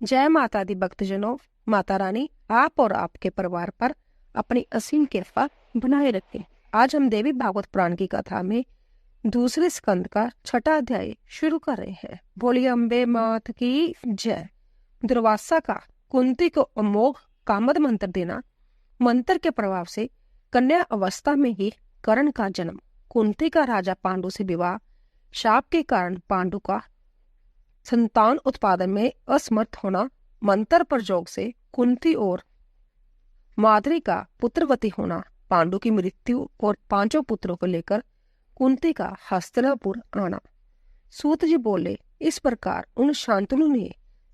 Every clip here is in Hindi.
जय माता दी भक्तजनों। माता रानी आप और आपके परिवार पर अपनी असीम कृपा बनाए रखें। आज हम देवी भागवत पुराण की कथा में दूसरे स्कंद का छठा अध्याय शुरू कर रहे हैं। बोलिए अम्बे मात की जय। दुर्वासा का कुंती को अमोघ कामद मंत्र देना। मंत्र के प्रभाव से कन्या अवस्था में ही कर्ण का जन्म। कुंती का राजा पांडु से विवाह। शाप के कारण पांडु का संतान उत्पादन में असमर्थ होना। मंत्र प्रयोग से कुंती और माद्री का पुत्रवती होना। पांडु की मृत्यु और 5 पुत्रों को लेकर कुंती का हस्तिनापुर आना। सूत जी बोले, इस प्रकार उन शांतनु ने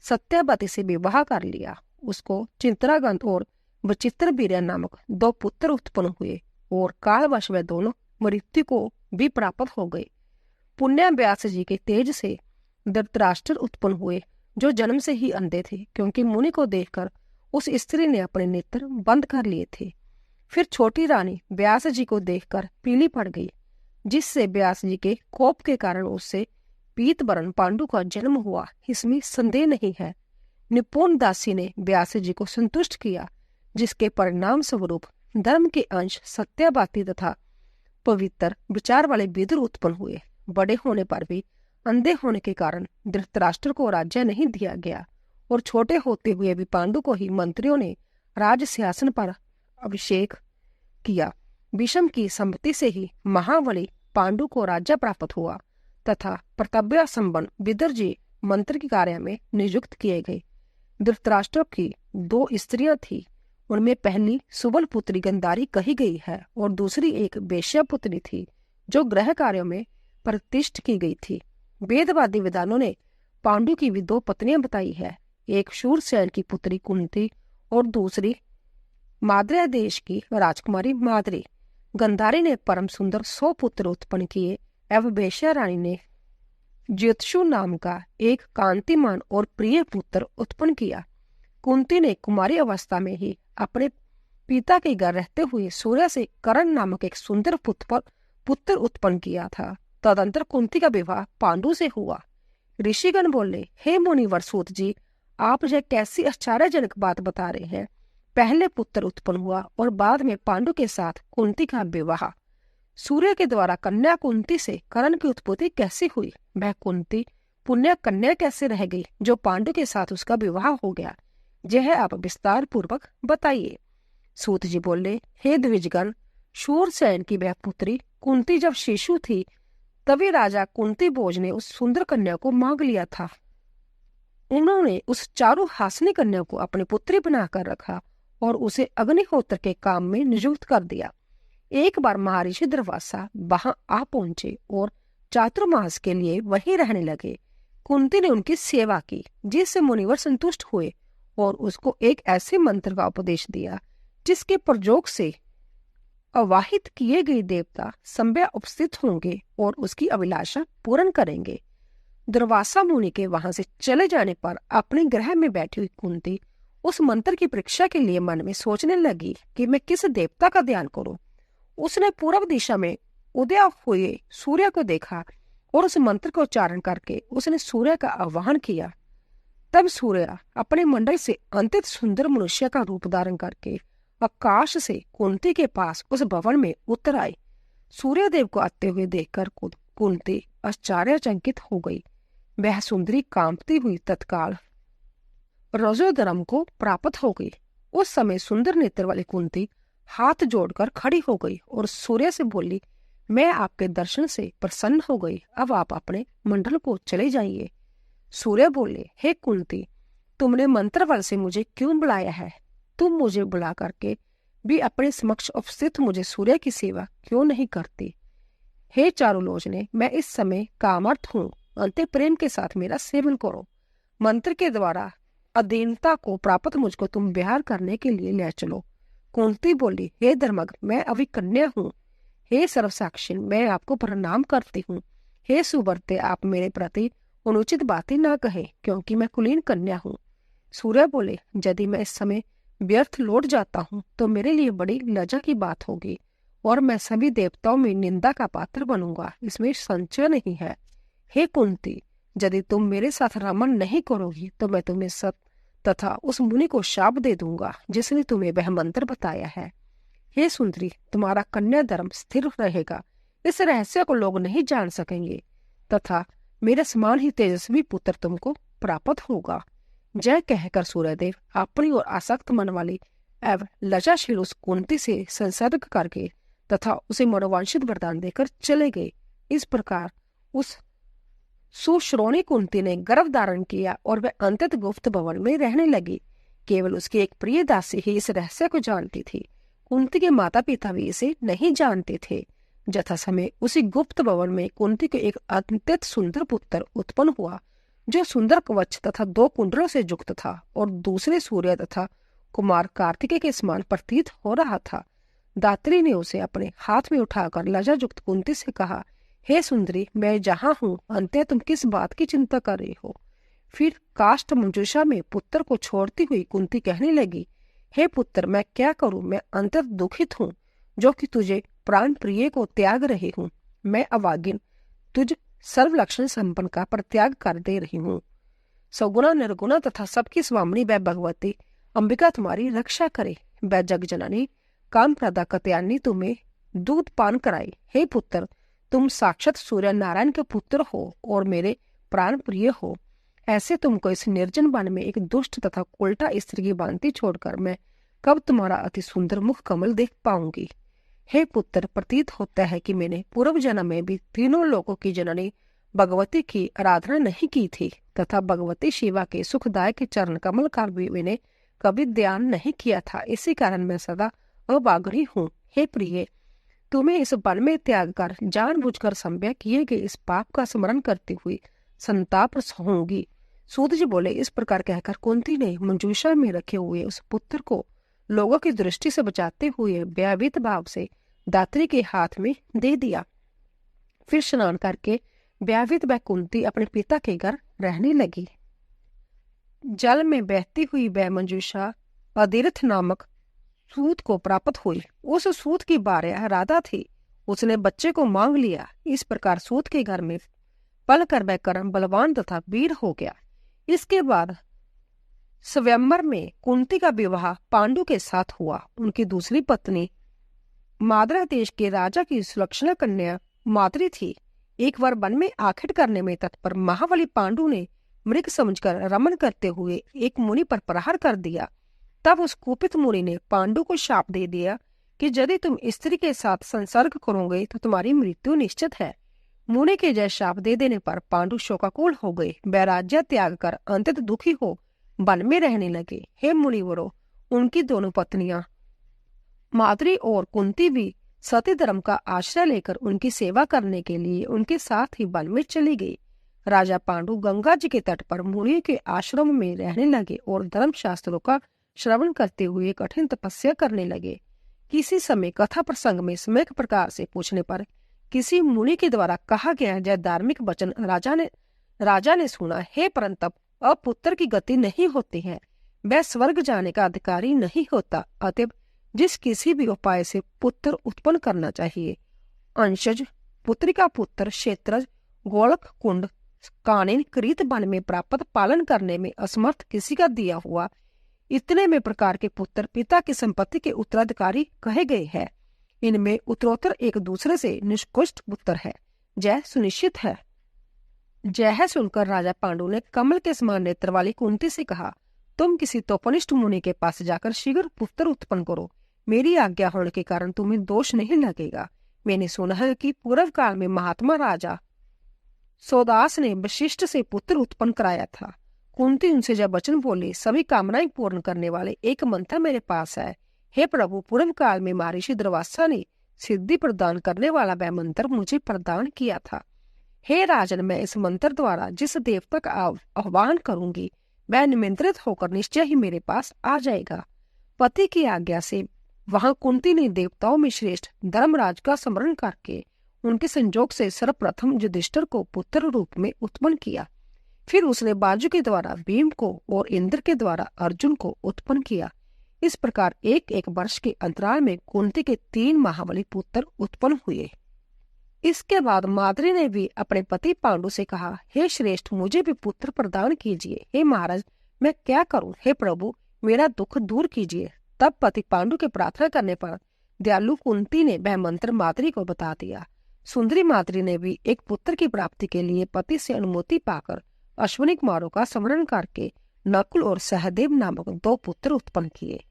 सत्यावती से विवाह कर लिया। उसको चिंत्रागंत और वचित्र वीर्य नामक 2 पुत्र उत्पन्न हुए और कालवश वे दोनों मृत्यु को भी प्राप्त हो गए। पुण्य व्यास जी के तेज से धृतराष्ट्र उत्पन्न हुए, जो जन्म से ही अंधे थे, क्योंकि मुनि को देखकर उस स्त्री ने अपने नेत्र बंद कर लिए थे। फिर छोटी रानी व्यास जी को देखकर पीली पड़ गई, जिससे व्यास जी के कोप के कारण उससे पीत वर्ण पांडु का जन्म हुआ, इसमें संदेह नहीं है। निपुण दासी ने व्यास जी को संतुष्ट किया, जिसके परिणाम स्वरूप धर्म के अंश सत्यावाती तथा पवित्र विचार वाले विदुर उत्पन्न हुए। बड़े होने पर भी अंधे होने के कारण धृतराष्ट्र को राज्य नहीं दिया गया और छोटे होते हुए भी पांडु को ही मंत्रियों ने राज सिंहासन पर अभिषेक किया। विषम की सम्मति से ही महाबली पांडु को राज्य प्राप्त हुआ तथा प्रताप्य संपन्न विदुर जी मंत्र के कार्य में नियुक्त किए गए। धृतराष्ट्र की 2 स्त्रियां थी। उनमें पहली सुबल पुत्री गंधारी कही गई है और दूसरी एक वेश्या पुत्री थी, जो गृह कार्यों में प्रतिष्ठित की गई थी। वेदवादी विद्वानों ने पांडु की भी 2 पत्नियां बताई है, एक शूरसेन की पुत्री कुंती और दूसरी माद्रिया देश की राजकुमारी माद्री। गंधारी ने परम सुंदर 100 पुत्र उत्पन्न किए एवं वेश्या रानी ने ज्योतिषु नाम का एक कांतिमान और प्रिय पुत्र उत्पन्न किया। कुंती ने कुमारी अवस्था में ही अपने पिता के घर रहते हुए सूर्य से कर्ण नामक एक सुंदर पुत्र उत्पन्न किया था। तदंतर कुंती का विवाह पांडु से हुआ। ऋषिगण बोले, हे मुनिवर सूत जी, आप यह कैसी आश्चर्यजनक बात बता रहे हैं। पहले पुत्र उत्पन्न हुआ और बाद में पांडु के साथ कुंती का विवाह। सूर्य के द्वारा कन्या कुंती से कर्ण की उत्पत्ति कैसी हुई? वह कुंती पुण्य कन्या कैसे रह गई जो पांडु के साथ उसका विवाह हो गया? यह आप विस्तार पूर्वक बताइए। सूत जी बोले, हे द्विजगण, शूरसेन की वह पुत्री कुंती जब शिशु थी, तभी राजा कुंती भोज ने उस सुंदर कन्या को मांग लिया था। उन्होंने उस चारु हासनी कन्या को अपनी पुत्री बनाकर रखा और उसे अग्निहोत्र के काम में नियुक्त कर दिया। एक बार महर्षि दुर्वासा वहां आ पहुंचे और चातुर्मास के लिए वहीं रहने लगे। कुंती ने उनकी सेवा की, जिससे मुनिवर संतुष्ट हुए और उसको एक ऐसे मंत्र का उपदेश दिया जिसके प्रयोग से अवाहित किए गए देवता संभ्य उपस्थित होंगे और उसकी अभिलाषा पूर्ण करेंगे। दुर्वासा मुनि के वहां से चले जाने पर अपने ग्रह में बैठी हुई कुंती उस मंत्र की परीक्षा के लिए मन में सोचने लगी कि मैं किस देवता का ध्यान करूं। उसने पूर्व दिशा में उदय हुए सूर्य को देखा और उस मंत्र का उच्चारण करके उसने सूर्य का आह्वान किया। तब सूर्य अपने मंडल से अंतित सुंदर मनुष्य का रूप धारण करके आकाश से कुंती के पास उस भवन में उतर आई। सूर्यदेव को आते हुए देखकर कुंती आश्चर्यचकित हो गई। वह सुंदरी कांपती हुई तत्काल रजोधर्म को प्राप्त हो गई। उस समय सुंदर नेत्र वाली कुंती हाथ जोड़कर खड़ी हो गई और सूर्य से बोली, मैं आपके दर्शन से प्रसन्न हो गई, अब आप अपने मंडल को चले जाइए। सूर्य बोले, हे कुंती, तुमने मंत्र बल से मुझे क्यों बुलाया है? तुम मुझे बुला करके भी अपने समक्ष उपस्थित मुझे सूर्य की सेवा क्यों नहीं करती? हे चारुलोचने, मैं इस समय कामर्थ हूँ, अंत प्रेम के साथ मेरा सेवन करो। मंत्र के द्वारा अधीनता को प्राप्त मुझको तुम विहार करने के लिए ले चलो। कुंती बोली, हे धर्मज्ञ, मैं अभी कन्या हूँ। हे सर्वसाक्षी, मैं आपको प्रणाम करती हूँ। हे सुवर्ते, आप मेरे प्रति अनुचित बातें न कहें, क्योंकि मैं कुलीन कन्या हूँ। सूर्य बोले, यदि मैं इस समय व्यर्थ लौट जाता हूँ तो मेरे लिए बड़ी लज्जा की बात होगी और मैं सभी देवताओं में निंदा का पात्र बनूंगा, इसमें संशय नहीं है। हे कुंती, यदि तुम मेरे साथ रमण नहीं करोगी तो मैं तुम्हें तथा उस मुनि को शाप दे दूंगा जिसने तुम्हें वह मंत्र बताया है। हे सुंदरी, तुम्हारा कन्या धर्म स्थिर रहेगा, इस रहस्य को लोग नहीं जान सकेंगे तथा मेरे समान ही तेजस्वी पुत्र तुमको प्राप्त होगा। जय कहकर सूर्यदेव अपनी ओर आसक्त मन वाली एवं लज्जाशील उस कुंती से संसर्ग करके तथा उसे मनोवांछित वरदान देकर चले गए। इस प्रकार उस सुश्रोणी कुंती ने गर्भ धारण किया और वह अंतत गुप्त भवन में रहने लगी। केवल उसकी एक प्रिय दासी ही इस रहस्य को जानती थी। कुंती के माता पिता भी इसे नहीं जानते थे। यथा समय उसी गुप्त भवन में कुंती को एक अत्यंत सुंदर पुत्र उत्पन्न हुआ, जो सुंदर कवच तथा 2 कुंडलों से युक्त था और दूसरे सूर्य तथा कुमार कार्तिकेय के समान प्रतीत हो रहा था। दात्री ने उसे अपने हाथ में उठाकर लज्जा युक्त कुंती से कहा, हे सुंदरी, मैं जहाँ हूँ, अंत तुम किस बात की चिंता कर रही हो? फिर काष्ठ मंजूषा में पुत्र को छोड़ती हुई कुंती कहने लगी, हे पुत्र, मैं क्या करूं? मैं अंतर दुखित हूँ, जो कि तुझे प्राण प्रिय को त्याग रही हूँ। मैं अभागिन तुझ सर्व लक्षण संपन्न का परित्याग कर दे रही हूँ। सगुणा निर्गुणा तथा सबकी स्वामिनी वह भगवती अंबिका तुम्हारी रक्षा करे। वह जग जननी काम प्रदा कत्यानी तुम्हें दूध पान कराई। हे पुत्र, तुम साक्षात सूर्य नारायण के पुत्र हो और मेरे प्राण प्रिय हो। ऐसे तुमको इस निर्जन वन में एक दुष्ट तथा उल्टा स्त्री की भांति छोड़कर मैं कब तुम्हारा अति सुंदर मुख कमल देख पाऊंगी? हे पुत्र, प्रतीत होता है कि मैंने पूर्व जन्म में भी तीनों लोकों की जननी भगवती की आराधना नहीं की थी तथा भगवती शिवा के सुखदायक चरण कमल का भी मैंने कभी ध्यान नहीं किया था। इसी कारण मैं सदा अभागिनी हूँ। हे प्रिय, तुम्हें इस वन में त्याग कर जानबूझकर संभ्य किए गए इस पाप का स्मरण करती हुई संताप होंगी। सूत जी बोले। इस प्रकार कहकर कुंती ने मंजूषा में रखे हुए उस पुत्र को लोगों की दृष्टि से बचाते हुए भयभीत भाव से दात्री के हाथ में दे दिया। फिर स्नान करके भयभीत वह कुंती अपने पिता के घर रहने लगी। जल में बहती हुई वह मंजूषा अदिरथ नामक सूत को प्राप्त हुई। उस सूत की भार्या राधा थी। उसने बच्चे को मांग लिया। इस प्रकार सूत के घर में पल कर वह कर्म बलवान तथा वीर हो गया। इसके बाद स्वयंवर में कुंती का विवाह पांडु के साथ हुआ। उनकी दूसरी पत्नी माद्रा देश के राजा की सुलक्षणा कन्या माद्री थी। एक बार वन में आखेट करने में तत्पर महाबली पांडु ने मृग समझकर रमन करते हुए एक मुनि पर प्रहार कर दिया। तब उस कुपित मुनि ने पांडु को शाप दे दिया कि यदि तुम स्त्री के साथ संसर्ग करोगे तो तुम्हारी मृत्यु निश्चित है। मुनि के जय शाप दे देने पर पांडु शोकाकुल हो गए। वैराज्य त्याग कर अंतत दुखी हो वन में रहने लगे। हे मुनिवरों, उनकी दोनों पत्नियां माद्री और कुंती भी सती धर्म का आश्रय लेकर उनकी सेवा करने के लिए उनके साथ ही वन में चली गई। राजा पांडु गंगा जी के तट पर मुनि के आश्रम में रहने लगे और धर्म शास्त्रों का श्रवण करते हुए कठिन तपस्या करने लगे। किसी समय कथा प्रसंग में सम्यक प्रकार से पूछने पर किसी मुनि के द्वारा कहा गया यह धार्मिक वचन राजा ने सुना, हे परंतप, अब पुत्र की गति नहीं होती है, वह स्वर्ग जाने का अधिकारी नहीं होता। अतएव जिस किसी भी उपाय से पुत्र उत्पन्न करना चाहिए। अंशज पुत्री का पुत्र क्षेत्रज गोलक कुंड कानिन कृत वन में प्राप्त पालन करने में असमर्थ किसी का दिया हुआ इतने में प्रकार के पुत्र पिता की संपत्ति के उत्तराधिकारी कहे गए हैं। इनमें उत्तरोत्तर एक दूसरे से निष्कृष्ट पुत्र है। जय सुनिश्चित है। जय सुनकर राजा पांडु ने कमल के समान नेत्र वाली कुंती से कहा, तुम किसी तपोनिष्ठ मुनि के पास जाकर शीघ्र पुत्र उत्पन्न करो। मेरी आज्ञा होने के कारण तुम्हें दोष नहीं लगेगा। मैंने सुना है कि पूर्व काल में महात्मा राजा सौदास ने वशिष्ठ से पुत्र उत्पन्न कराया था। कुंती उनसे जब वचन बोली, सभी कामनाएं पूर्ण करने वाले एक मंत्र मेरे पास है। हे प्रभु, पूर्व काल में महर्षि दुर्वासा ने सिद्धि प्रदान करने वाला वह मंत्र मुझे प्रदान किया था। हे राजन, मैं इस मंत्र द्वारा जिस देवता का आह्वान करूंगी वह निमंत्रित होकर निश्चय ही मेरे पास आ जाएगा। पति की आज्ञा से वहां कुंती ने देवताओं में श्रेष्ठ धर्मराज का स्मरण करके उनके संजोग से सर्वप्रथम युधिष्ठिर को पुत्र रूप में उत्पन्न किया। फिर उसने बाजू के द्वारा भीम को और इंद्र के द्वारा अर्जुन को उत्पन्न किया। इस प्रकार एक एक वर्ष के अंतराल में कुंती के 3 महाबली पुत्र उत्पन्न हुए। इसके बाद माद्री ने भी अपने पति पांडु से कहा, हे श्रेष्ठ, मुझे भी पुत्र प्रदान कीजिए। हे महाराज, मैं क्या करूं? हे प्रभु, मेरा दुख दूर कीजिए। तब पति पांडु के प्रार्थना करने पर दयालु कुंती ने वह मंत्र माद्री को बता दिया। सुंदरी माद्री ने भी एक पुत्र की प्राप्ति के लिए पति से अनुमति पाकर अश्विनी कुमारों का स्मरण करके नकुल और सहदेव नामक 2 पुत्र उत्पन्न किए।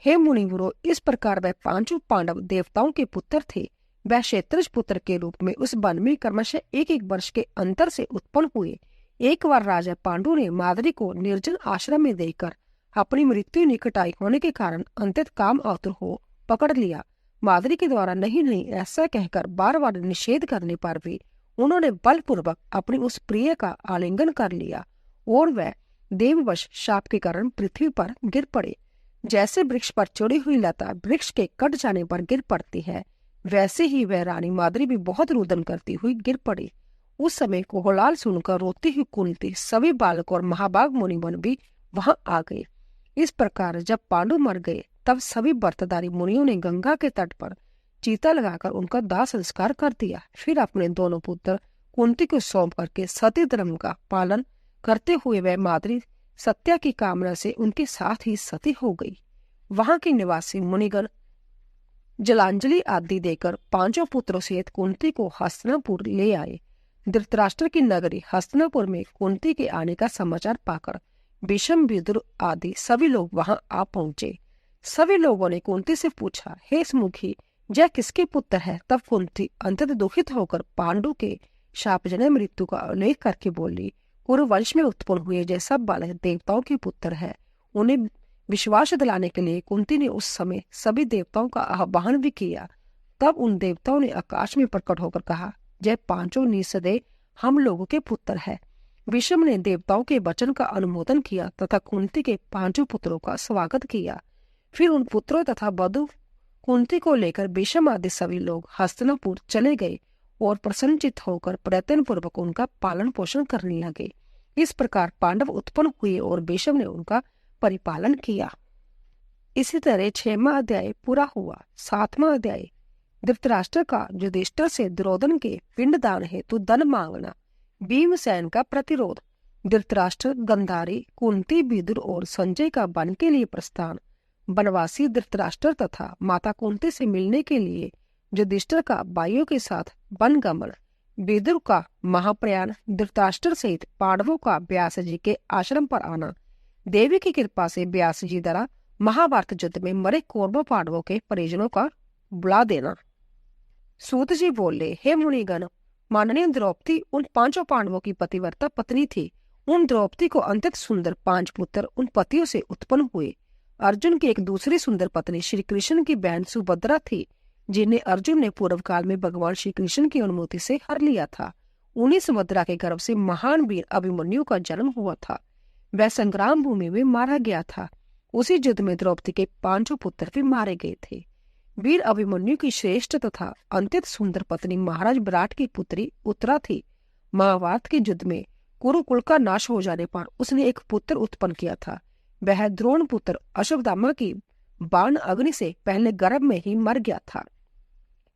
हे मुनिवरों, इस प्रकार वह 5 पांडव देवताओं के पुत्र थे। वह क्षेत्रज पुत्र के रूप में उस वन में क्रमशः 1-1 वर्ष के अंतर से उत्पन्न हुए। एक बार राजा पांडु ने माद्री को निर्जन आश्रम में देकर अपनी मृत्यु निकट आई होने के कारण अंतत काम आतुर हो पकड़ लिया। माद्री के द्वारा नहीं ऐसा कहकर बार बार निषेध करने पर भी उन्होंने बलपूर्वक अपनी उस प्रिय का आलिंगन कर लिया और वह देववश शाप के कारण पृथ्वी पर गिर पड़े। जैसे वृक्ष पर चढ़ी हुई लता वृक्ष के कट जाने पर गिर पड़ती है, वैसे ही वह रानी माद्री भी बहुत रुदन करती हुई गिर पड़ी। उस समय कोहलाल सुनकर रोती हुई कुंती, सभी बालक और महाभाग मुनिवन भी वहां आ गए। इस प्रकार जब पांडु मर गए तब सभी व्रतधारी मुनियों ने गंगा के तट पर चीता लगाकर उनका दाह संस्कार कर दिया। फिर अपने दोनों पुत्र कुंती को सौंप करके सती धर्म का पालन करते हुए वह माद्री सत्या की कामना से उनके साथ ही सती हो गई। वहां के निवासी मुनिगण जलांजलि आदि देकर 5 पुत्रों सहित कुंती को हस्तिनापुर ले आए। धृतराष्ट्र की नगरी हस्तिनापुर में कुंती के आने का समाचार पाकर भीष्म, विदुर आदि सभी लोग वहां आ पहुंचे। सभी लोगों ने कुंती से पूछा, हे सुमुखी, यह किसके पुत्र है? तब कुंती अंतत दुखित होकर पांडु के शापजनक मृत्यु का उल्लेख करके बोली, कुरुवंश में उत्पन्न हुए ये सब बालक देवताओं के पुत्र है। उन्हें विश्वास दिलाने के लिए कुंती ने उस समय सभी देवताओं का आह्वान भी किया। तब उन देवताओं ने आकाश में प्रकट होकर कहा, यह 5 निसंदेह हम लोगों के पुत्र है। भीष्म ने देवताओं के वचन का अनुमोदन किया तथा कुंती के 5 पुत्रों का स्वागत किया। फिर उन पुत्रों तथा वधु कुंती को लेकर भीष्म आदि सभी लोग हस्तिनापुर चले गए और प्रसन्नचित होकर प्रयत्न पूर्वक उनका पालन पोषण करने लगे। इस प्रकार पांडव उत्पन्न हुए और भीष्म ने उनका परिपालन किया। इसी तरह 6वां अध्याय पूरा हुआ। 7वां अध्याय धृतराष्ट्र का युधिष्ठिर से दुर्योधन के पिंडदान हेतु धन मांगना, भीमसेन का प्रतिरोध, धृतराष्ट्र, गंधारी, कुंती, विदुर और संजय का वन के लिए प्रस्थान, वनवासी धृतराष्ट्र तथा माता कुंती से मिलने के लिए युधिष्ठिर का भाइयों के साथ वनगमन, विदुर का महाप्रयाण, धृतराष्ट्र सहित पांडवों का व्यास जी के आश्रम पर आना, देवी की कृपा से व्यास जी द्वारा महाभारत युद्ध में मरे कौरव पांडवों के परिजनों का बुला देना। सूत जी बोले, हे मुनिगण, माननीय द्रौपदी उन 5 पांडवों की पतिव्रता पत्नी थी। उन द्रौपदी को अत्यंत सुंदर 5 पुत्र उन पतियों से उत्पन्न हुए। अर्जुन की एक दूसरी सुंदर पत्नी श्री कृष्ण की बहन सुभद्रा थी, जिन्हें अर्जुन ने पूर्व काल में भगवान श्री कृष्ण की अनुमति से हर लिया था। उन्हीं सुभद्रा के गर्भ से महान वीर अभिमन्यु का जन्म हुआ था। वह संग्राम भूमि में मारा गया था। उसी युद्ध में द्रौपदी के 5 पुत्र भी मारे गए थे। वीर अभिमन्यु की श्रेष्ठ तथा अत्यंत सुंदर पत्नी महाराज विराट की पुत्री उत्तरा थी। महाभारत के युद्ध में कुरुकुल का नाश हो जाने पर उसने एक पुत्र उत्पन्न किया था। वह द्रोण पुत्र अश्वत्थामा की बाण अग्नि से पहले गर्भ में ही मर गया था,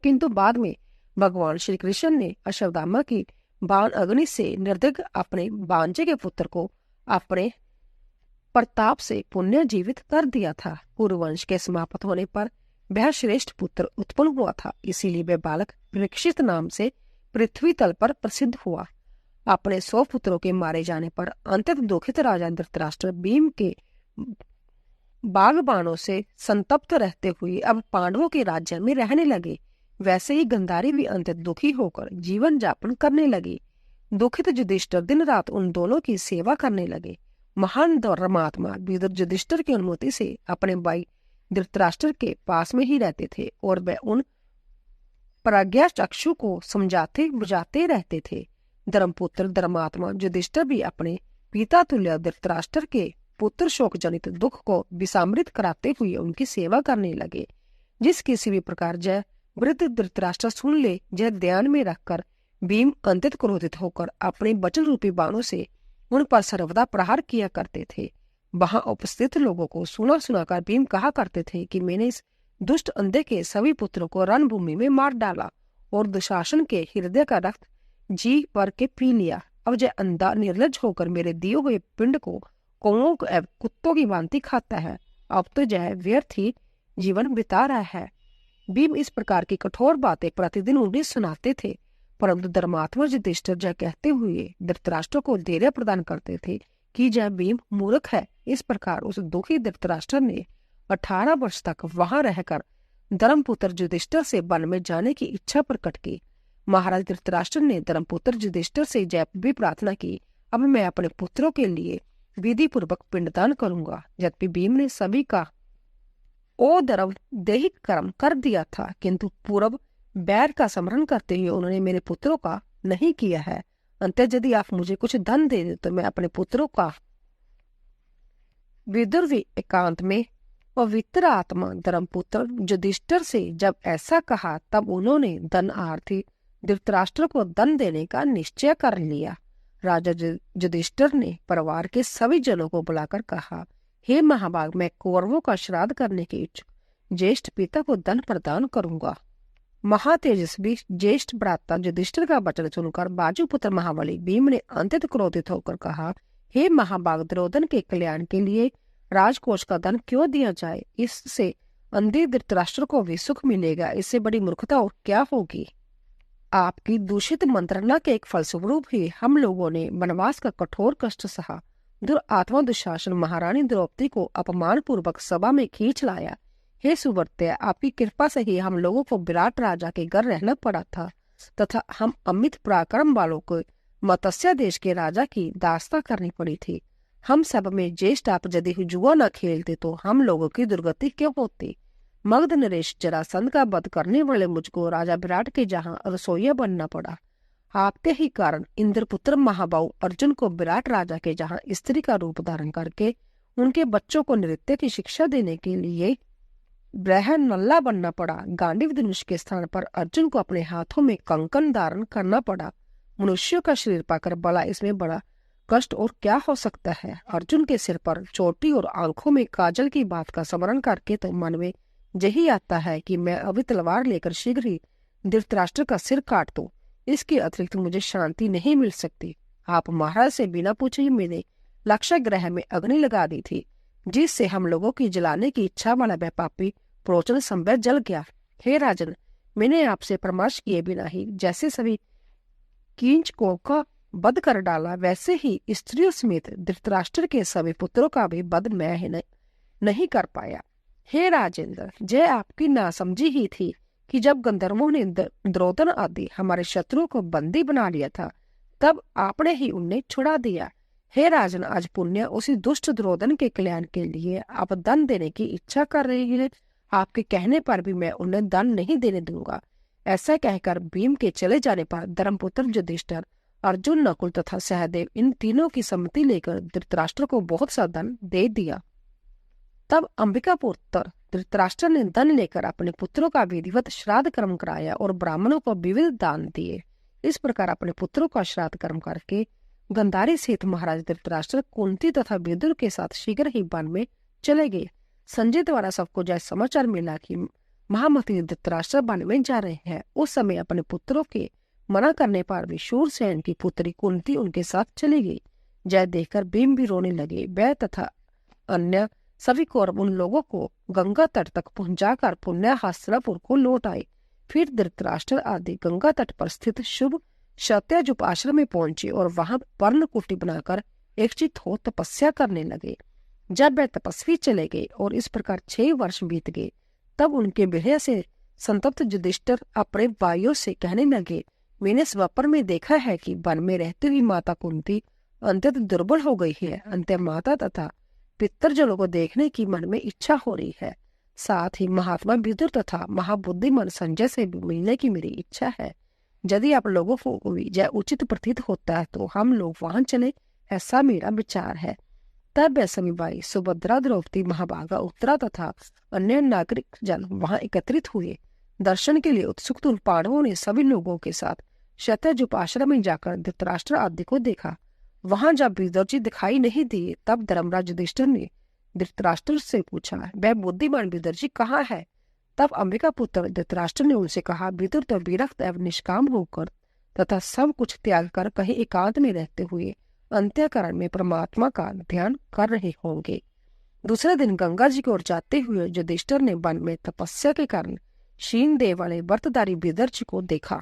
किंतु बाद में भगवान श्री कृष्ण ने अश्वत्थामा की बाण अग्नि से निर्दग्ध अपने भांजे के पुत्र को अपने प्रताप से पुण्य जीवित कर दिया था। कुरुवंश के समाप्त होने पर वह श्रेष्ठ पुत्र उत्पन्न हुआ था, इसीलिए वह बालक परीक्षित नाम से पृथ्वी तल पर प्रसिद्ध हुआ। अपने 100 पुत्रों के मारे जाने पर अत्यंत दुखित राजा धृतराष्ट्र भीम के बागबानों से संतप्त रहते हुए अब पांडवों के राज्य में रहने लगे। वैसे ही गंधारी भी अत्यंत दुखी होकर जीवन यापन करने लगी। दुखित युधिष्ठिर दिन रात उन दोनों की सेवा करने लगे। महान धर्मात्मा विदुर युधिष्ठिर की अनुमति से अपने भाई धृतराष्ट्र के पास में ही रहते थे और वह उन प्रज्ञा चक्षु को समझाते बुझाते रहते थे। धर्मपुत्र धर्मात्मा युधिष्ठिर भी अपने पिता तुल्य धृतराष्ट्र के पुत्र शोक जनित दुख को विस्मृत कराते हुए उनकी सेवा करने लगे। जिस किसी भी प्रकार जय वृद्ध धृतराष्ट्र सुन ले, जय ध्यान में रखकर भीम अत्यंत क्रोधित होकर अपने वचन रूपी बाणों से उन पर सर्वदा प्रहार किया करते थे। वहां उपस्थित लोगों को सुना सुनाकर भीम कहा करते थे कि मैंने इस दुष्ट अंधे के सभी पुत्रों को रणभूमि में मार डाला और दुशासन के हृदय का रक्त जी भर के पी लिया। अब यह अंधा निर्लज होकर मेरे दिए हुए पिंड को कौओं एवं कुत्तों की भांति खाता है। अब तो यह व्यर्थ ही जीवन बिता रहा है। भीम इस प्रकार की कठोर बातें प्रतिदिन उन्हें सुनाते थे, परंतु धर्मात्मा युधिष्ठिर यह कहते हुए धृतराष्ट्र को धैर्य प्रदान करते थे कि यह भीम मूर्ख है। इस प्रकार उस दुखी धृतराष्ट्र ने 18 वर्ष तक वहां रहकर धर्मपुत्र युधिष्ठिर से वन में जाने की इच्छा प्रकट की। महाराज धृतराष्ट्र ने धर्मपुत्र युधिष्ठिर से यह भी प्रार्थना की, अब मैं अपने पुत्रों के लिए विधि पूर्वक पिंडदान करूंगा। यद्यपि भीम ने सभी का धर्म दैहिक कर्म कर दिया था, किंतु पूर्व बैर का स्मरण करते हुए उन्होंने मेरे पुत्रों का नहीं किया है। अंततः यदि आप मुझे कुछ धन दे दे तो मैं अपने पुत्रों का विदुर एकांत में पवित्र आत्मा धर्मपुत्र युधिष्ठिर से जब ऐसा कहा, तब उन्होंने धन आर्थी धृतराष्ट्र को धन देने का निश्चय कर लिया। राजा युधिष्ठिर ने परिवार के सभी जनों को बुलाकर कहा, हे महाभाग, मैं कौरवों का श्राद्ध करने के इच्छुक ज्येष्ठ पिता को धन प्रदान करूंगा। महातेजस्वी ज्येष्ठ भ्राता युधिष्ठिर का वचन सुनकर बाजूपुत्र महाबली भीम ने अत्यंत क्रोधित होकर कहा, हे महाभाग, दुर्योधन के कल्याण के लिए राजकोष का धन क्यों दिया जाए? इससे अंधे धृतराष्ट्र को भी सुख मिलेगा। इससे बड़ी मूर्खता और क्या होगी? आपकी दूषित मंत्रणा के एक फलस्वरूप ही हम लोगों ने वनवास का कठोर कष्ट सहा। दुरात्मा दुशासन महारानी द्रौपदी को अपमान पूर्वक सभा में खींच लाया। हे सुवर्त्य, आपकी कृपा से ही हम लोगों को विराट राजा के घर रहना पड़ा था तथा हम अमित पराक्रम वालों को मत्स्य देश के राजा की दास्ता करनी पड़ी थी। हम सब में ज्येष्ठ आप यदि जुआ न खेलते तो हम लोगों की दुर्गति क्यों होती? मगध नरेश जरासंध का वध करने वाले मुझको राजा विराट के जहां रसोइया बनना पड़ा। आपके ही कारण इंद्रपुत्र महाबाहु अर्जुन को विराट राजा के जहां स्त्री का रूप धारण करके उनके बच्चों को नृत्य की शिक्षा देने के लिए ब्रहण नल्ला बनना पड़ा। गांडीव धनुष के स्थान पर अर्जुन को अपने हाथों में कंकन धारण करना पड़ा। मनुष्यों का शरीर पाकर बड़ा इसमें बड़ा कष्ट और क्या हो सकता है? अर्जुन के सिर पर चोटी और आंखों में काजल की बात का स्मरण करके तो मन में यही आता है कि मैं अभी तलवार लेकर शीघ्र ही धृतराष्ट्र का सिर काट दूं। इसके अतिरिक्त मुझे शांति नहीं मिल सकती। आप महाराज से बिना पूछे ही मेरे लक्ष्य ग्रह में अग्नि लगा दी थी, जिससे हम लोगों की जलाने की इच्छा वाला वह पापी प्रोचन संभव जल गया। हे राजन, मैंने आपसे परामर्श किए बिना ही जैसे सभी कीचकों का वध कर डाला, वैसे ही स्त्रियों समेत धृतराष्ट्र के सभी पुत्रों का भी वध मैं ही नहीं कर पाया। हे राजेंद्र, यह आपकी नासमझी ही थी कि जब गंधर्वों ने द्रोदन आदि हमारे शत्रुओं को बंदी बना लिया था, तब आपने ही उन्हें छुड़ा दिया। हे राजन, आज पुण्य उसी दुष्ट द्रोदन के कल्याण के लिए आप दान देने की इच्छा कर रहे हैं। आपके कहने पर भी मैं उन्हें दान नहीं देने दूंगा। ऐसा कहकर भीम के चले जाने पर धर्मपुत्र युधिष्ठिर, अर्जुन, नकुल तथा सहदेव इन तीनों की सम्मति लेकर धृतराष्ट्र को बहुत सा धन दे दिया। तब अंबिका पुत्र धृतराष्ट्र ने धन लेकर अपने पुत्रों का विधिवत श्राद्ध कर्म कराया और ब्राह्मणों को विविध दान दिए। इस प्रकार अपने पुत्रों का श्राद्ध कर्म करके गंधारी सहित महाराज धृतराष्ट्र कुंती तथा विदुर के साथ शीघ्र ही वन में चले गए। संजय द्वारा सबको जय समाचार मिला कि महामती धृतराष्ट्र वन में जा रहे हैं। उस समय अपने पुत्रों के मना करने पर भी शूरसेन की पुत्री कुंती उनके साथ चली गई। जय देखकर भीम भी रोने लगे। वह तथा अन्य सभी कौरव उन लोगों को गंगा तट तक पहुंचाकर पुण्य हस्तिनापुर को लौट आए। फिर धृतराष्ट्र आदि गंगा तट पर स्थित शुभ सत्यजुप आश्रम में पहुंचे और वहां पर्ण कुटी बनाकर एकचित हो तपस्या करने लगे। जब वह तपस्वी चले गए और इस प्रकार 6 वर्ष बीत गए, तब उनके विरह से संतप्त युधिष्ठिर अपने भाइयों से कहने लगे, मैंने स्वप्न में देखा है कि वन में रहती हुई माता कुंती अत्यंत दुर्बल हो गई है। अंत माता तथा पितरजनों को देखने की मन में इच्छा हो रही है। साथ ही महात्मा विदुर तथा महाबुद्धिमान संजय से भी मिलने की मेरी इच्छा है। यदि आप लोगों को भी यह उचित प्रतीत होता है तो हम लोग वहां चले, ऐसा मेरा विचार है। तब वह सभी भाई सुभद्रा, द्रौपदी, महाभागा, उत्तरा तथा अन्य नागरिक जन वहां एकत्रित हुए। दर्शन के लिए उत्सुक उन पांडवों ने सभी लोगों के साथ सत्यजुप आश्रम में जाकर धृतराष्ट्र आदि को देखा। वहां जब विदुर जी दिखाई नहीं दिए, तब धर्मराज युधिष्ठिर ने धृतराष्ट्र से पूछा, वह बुद्धिमान विदुर जी कहाँ है? तब अंबिका पुत्र धृतराष्ट्र ने उनसे कहा, विदुर तो विरक्त एवं निष्काम होकर तथा सब कुछ त्याग कर कहीं एकांत में रहते हुए अंत्यकरण में परमात्मा का ध्यान कर रहे होंगे। दूसरे दिन गंगा जी की ओर जाते हुए युधिष्ठिर ने वन में तपस्या के कारण क्षीण देह वाले व्रतधारी विदर जी को देखा।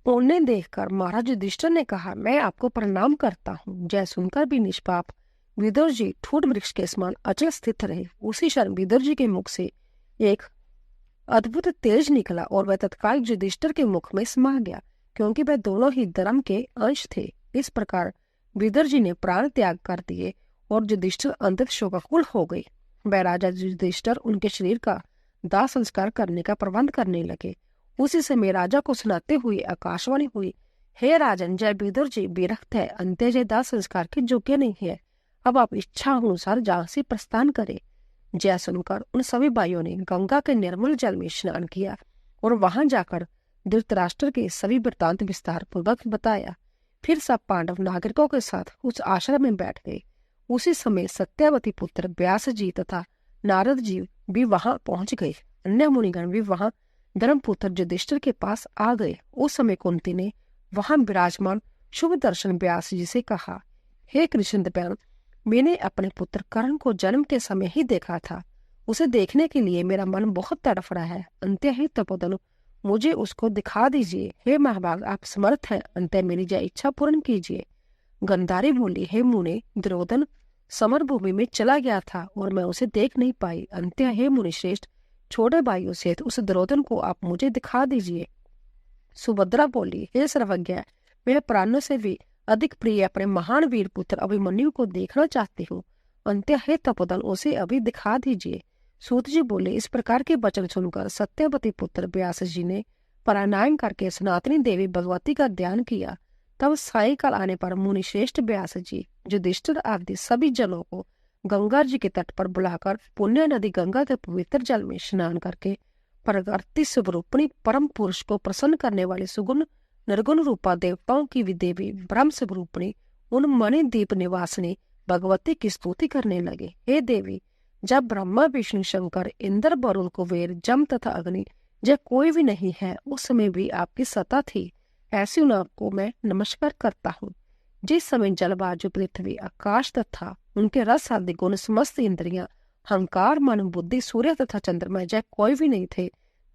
उन्हें देखकर महाराज युधिष्ठिर ने कहा, मैं आपको प्रणाम करता हूँ। जय सुनकर भी निष्पाप विदुर जी ठूट वृक्ष के समान अचल स्थित रहे। उसी क्षण विदुर जी के मुख से एक अद्भुत तेज निकला और वह तत्काल युधिष्ठिर के मुख में समा गया, क्योंकि वह दोनों ही धर्म के अंश थे। इस प्रकार विदुर जी ने प्राण त्याग कर दिए और युधिष्ठिर अंततः शोकाकुल हो गए। वह राजा युधिष्ठिर उनके शरीर का दाह संस्कार करने का प्रबंध करने लगे। उसी समय राजा को सुनाते हुए आकाशवाणी हुई, हे राजन, जय विदुर जी विरक्त है, अंत्यजय दाह संस्कार के योग्य नहीं है। अब आप इच्छा अनुसार जहाँ से प्रस्थान करें। जय सुनकर उन सभी भाइयों ने गंगा के निर्मल जल में स्नान किया और वहां जाकर धृतराष्ट्र के सभी वृत्तांत विस्तार पूर्वक बताया। फिर सब पांडव नागरिकों के साथ उस आश्रम में बैठ गए। उसी समय सत्यावती पुत्र व्यास जी तथा नारद जी भी वहां पहुंच गए। अन्य मुनिगण भी वहां धर्मपुत्र युधिष्ठिर के पास आ गए। उस समय कुंती ने वहां विराजमान शुभ दर्शन व्यास जी से कहा, हे कृष्ण, मैंने अपने पुत्र कर्ण को जन्म के समय ही देखा था। उसे देखने के लिए मेरा मन बहुत तड़फ रहा है। अंत्य ही तपोधन, मुझे उसको दिखा दीजिए। हे महाभाग, आप समर्थ हैं, अंत्य मेरी जय इच्छा पूर्ण कीजिए। गंधारी बोली, हे मुने, दुर्योधन समर भूमि में चला गया था और मैं उसे देख नहीं पाई। अंत्य हे मुनि श्रेष्ठ, छोटे भाइयों से उस दुर्योधन को आप मुझे दिखा दीजिए। सुभद्रा बोली, हे सर्वज्ञ, मैं प्राणों से भी अधिक प्रिय अपने महान वीर पुत्र अभिमन्यु को देखना चाहती हूँ। अंत्य हे तपोधन, उसे अभी दिखा दीजिए। सूत जी बोले, इस प्रकार के वचन सुनकर सत्यवती पुत्र व्यास जी ने प्राणायाम करके सनातनी देवी भगवती का ध्यान किया। तब सायंकाल आने पर मुनि श्रेष्ठ व्यास जी युधिष्ठिर आदि सभी जनों को गंगा जी के तट पर बुलाकर पुण्य नदी गंगा के पवित्र जल में स्नान करके प्रकृति स्वरूपणी परम पुरुष को प्रसन्न करने वाले सुगुण निर्गुण रूपा देवताओं की देवी ब्रह्म स्वरूपणी उन मणि दीप निवासिनी भगवती की स्तुति करने लगे। हे देवी, जब ब्रह्मा विष्णु शंकर इंद्र वरुण कुबेर जम तथा अग्नि जब कोई भी नहीं है, उस समय भी आपकी सत्ता थी। ऐसी उन आपको मैं नमस्कार करता हूँ। जिस समय जल वायु पृथ्वी आकाश तथा उनके रस आदि गुण समस्त इंद्रियां अहंकार मन बुद्धि सूर्य तथा चंद्रमा जय कोई भी नहीं थे,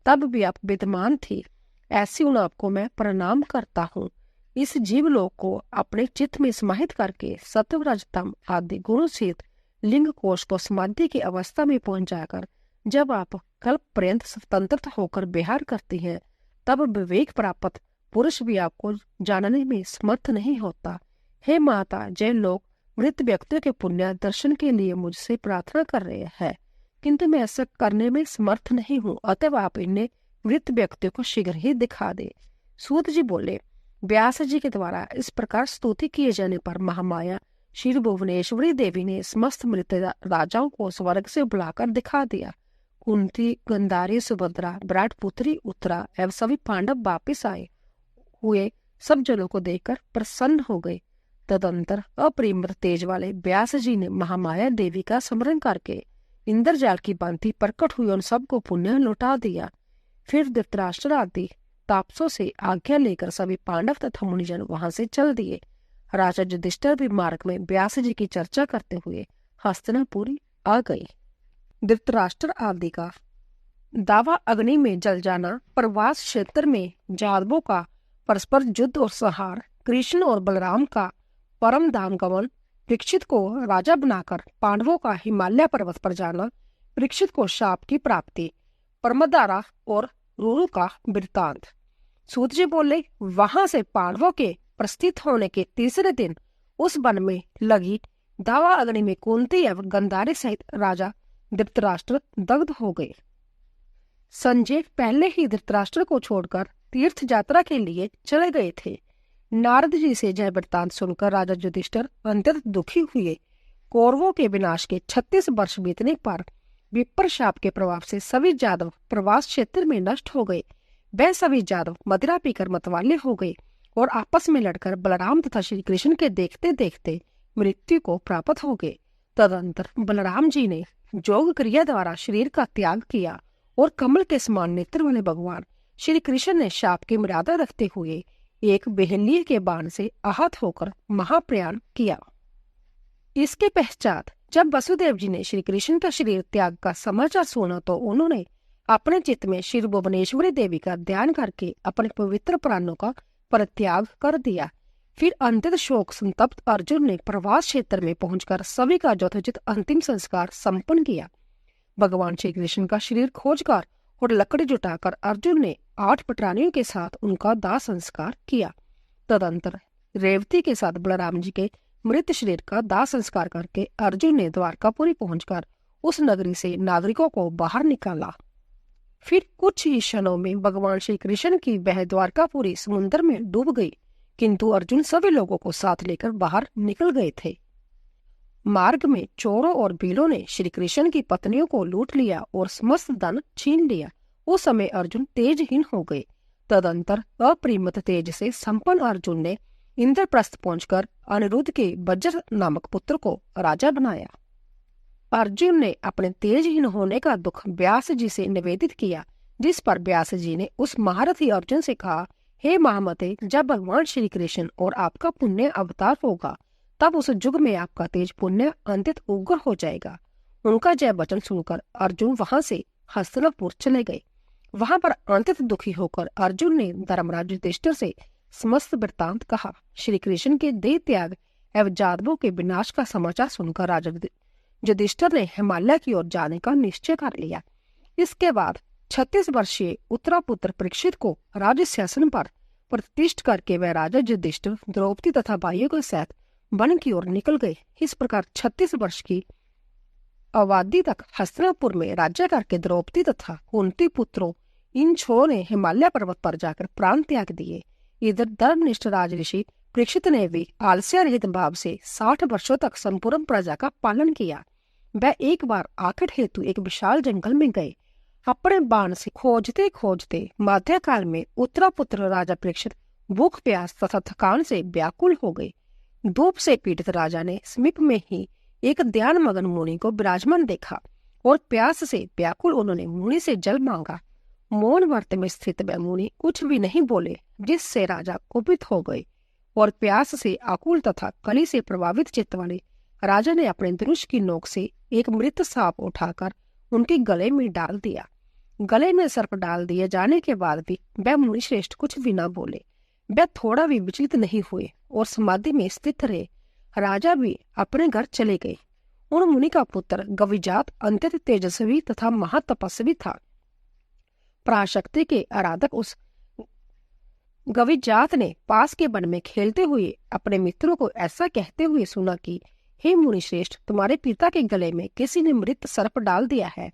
तब भी आप विद्यमान थी। ऐसी उन आपको मैं प्रणाम करता हूँ। इस जीवलोक को अपने चित्त में समाहित करके सत्व रजतम आदि गुणों सहित लिंग कोश को समाधि की अवस्था में पहुंच जाकर जब आप कल्प पर्यंत स्वतंत्र होकर विहार करती हैं, तब विवेक प्राप्त पुरुष भी आपको जानने में समर्थ नहीं होता। हे माता, जय लोग मृत व्यक्तियों के पुण्य दर्शन के लिए मुझसे प्रार्थना कर रहे हैं, किंतु मैं ऐसा करने में समर्थ नहीं हूँ, अतः आप इन्हें मृत व्यक्तियों को शीघ्र ही दिखा दे। सूत जी बोले, व्यास जी के द्वारा इस प्रकार स्तुति किए जाने पर महामाया श्री भुवनेश्वरी देवी ने समस्त मृत राजाओं को स्वर्ग से बुलाकर दिखा दिया। कुंती, गंधारी, सुभद्रा, विराट पुत्री उत्तरा एवं सभी पांडव वापिस आए हुए सब जनों को देखकर प्रसन्न हो गए। तदंतर अपरिमित तेज वाले व्यास जी ने महामाया देवी का स्मरण करके इंद्रजाल की भांति प्रकट हुई उन सबको पुण्य लौटा दिया। फिर धृतराष्ट्र आदि तापसों से आज्ञा लेकर सभी पांडव तथा मुनिजन वहां से चल दिए। राजा युधिष्ठिर भी मार्ग में व्यास जी की चर्चा करते हुए हस्तिनापुर आ गए। धृतराष्ट्र आदि का दावा अग्नि में जल जाना, प्रवास क्षेत्र में जादवों का परस्पर युद्ध और संहार, कृष्ण और बलराम का परम धाम गमन, परीक्षित को राजा बनाकर पांडवों का हिमालय पर्वत पर जाना, परीक्षित को शाप की प्राप्ति, परमदारा और रुरु का वृत्तांत। सूत जी बोले, वहां से पांडवों के प्रस्थित होने के तीसरे दिन उस वन में लगी दावा अग्नि में कुंती एवं गंधारी सहित राजा धृतराष्ट्र दग्ध हो गए। संजय पहले ही धृतराष्ट्र को छोड़कर तीर्थ यात्रा के लिए चले गए थे। नारद जी से जय वृत्तांत सुनकर राजा युधिष्ठिर अत्यंत दुखी हुए। कौरवों के विनाश के 36 वर्ष बीतने पर विप्र शाप के प्रभाव से सभी यादव प्रवास क्षेत्र में नष्ट हो गए। वह सभी यादव मदिरा पीकर मतवाले हो गए और आपस में लड़कर बलराम तथा श्री कृष्ण के देखते देखते मृत्यु को प्राप्त हो गए। तदंतर बलराम जी ने योग क्रिया द्वारा शरीर का त्याग किया और कमल के समान नेत्र वाले भगवान श्री कृष्ण ने शाप की मर्यादा रखते हुए एक बेहलिए के बाण से आहत होकर महाप्रयाण किया। इसके पश्चात जब वसुदेव जी ने श्री कृष्ण का शरीर त्याग का समाचार सुना तो उन्होंने अपने चित्त में श्री भुवनेश्वरी देवी का ध्यान करके अपने पवित्र प्राणों का परित्याग कर दिया। फिर अत्यंत शोक संतप्त अर्जुन ने प्रवास क्षेत्र में पहुंचकर सभी का यथोचित अंतिम संस्कार संपन्न किया। भगवान श्री कृष्ण का शरीर खोजकर और लकड़ी जुटाकर अर्जुन ने 8 पटरानियों के साथ उनका दाह संस्कार किया। तदंतर रेवती के साथ बलराम जी के मृत शरीर का दाह संस्कार करके अर्जुन ने द्वारकापुरी पहुंचकर उस नगरी से नागरिकों को बाहर निकाला। फिर कुछ ही क्षणों में भगवान श्री कृष्ण की वह द्वारकापुरी समुद्र में डूब गई, किंतु अर्जुन सभी लोगों को साथ लेकर बाहर निकल गए थे। मार्ग में चोरों और भीलों ने श्री कृष्ण की पत्नियों को लूट लिया और समस्त धन छीन लिया। उस समय अर्जुन तेजहीन हो गए। तदंतर अपरिमित तेज से संपन्न अर्जुन ने इंद्रप्रस्थ पहुंचकर अनिरुद्ध के वज्र नामक पुत्र को राजा बनाया। अर्जुन ने अपने तेजहीन होने का दुख व्यास जी से निवेदित किया, जिस पर व्यास जी ने उस महारथी अर्जुन से कहा, हे महामते, जब भगवान श्री कृष्ण और आपका पुण्य अवतार होगा तब उस युग में आपका तेज पुण्य अंतित उग्र हो जाएगा। उनका जय वचन सुनकर अर्जुन वहां से हस्तिनापुर चले गए। वहां पर अंतित दुखी होकर अर्जुन ने धर्मराज युधिष्ठिर से समस्त वृत्तांत कहा। श्री कृष्ण के देह त्याग एवं जादवों के विनाश का समाचार सुनकर राजा युधिष्ठिर ने हिमालय की ओर जाने का निश्चय कर लिया। इसके बाद 36 वर्षीय उत्तरापुत्र परीक्षित को राज्य शासन पर प्रतिष्ठित करके वह राजा युधिष्ठिर द्रौपदी तथा भाइयों के साथ वन की ओर निकल गए। इस प्रकार 36 वर्ष की अवधि तक हस्तिनापुर में राज्य करके द्रौपदी तथा कुंती पुत्रों इन छोरों ने हिमालय पर्वत पर जाकर प्राण त्याग दिए। इधर धर्मनिष्ठ राज ऋषि परीक्षित ने भी आलस्य रहित भाव से 60 वर्षों तक संपूर्ण प्रजा का पालन किया। वह एक बार आखिर हेतु एक विशाल जंगल में गए। अपने बाण से खोजते खोजते मध्यकाल में उत्तरापुत्र राजा परीक्षित भूख प्यास तथा थकान से व्याकुल हो गए। धूप से पीड़ित राजा ने समीप में ही एक ध्यान मगन मुनि को विराजमान देखा और प्यास से व्याकुल उन्होंने मुनि से जल मांगा। मौन व्रत में स्थित वह मुनि कुछ भी नहीं बोले, जिससे राजा कुपित हो गए और प्यास से आकुल तथा कली से प्रभावित चित्त वाले राजा ने अपने धनुष की नोक से एक मृत सांप उठाकर उनके गले में डाल दिया। गले में सर्प डाल दिए जाने के बाद भी वह मुनि श्रेष्ठ कुछ भी न बोले। वह थोड़ा भी विचलित नहीं हुए और समाधि में स्थित रहे। राजा भी अपने घर चले गए। उन मुनि का पुत्र गविजात अत्यंत तेजस्वी तथा महातपस्वी था। पराशक्ति के आराधक उस गविजात ने पास के वन में खेलते हुए अपने मित्रों को ऐसा कहते हुए सुना कि हे मुनि श्रेष्ठ, तुम्हारे पिता के गले में किसी ने मृत सर्प डाल दिया है।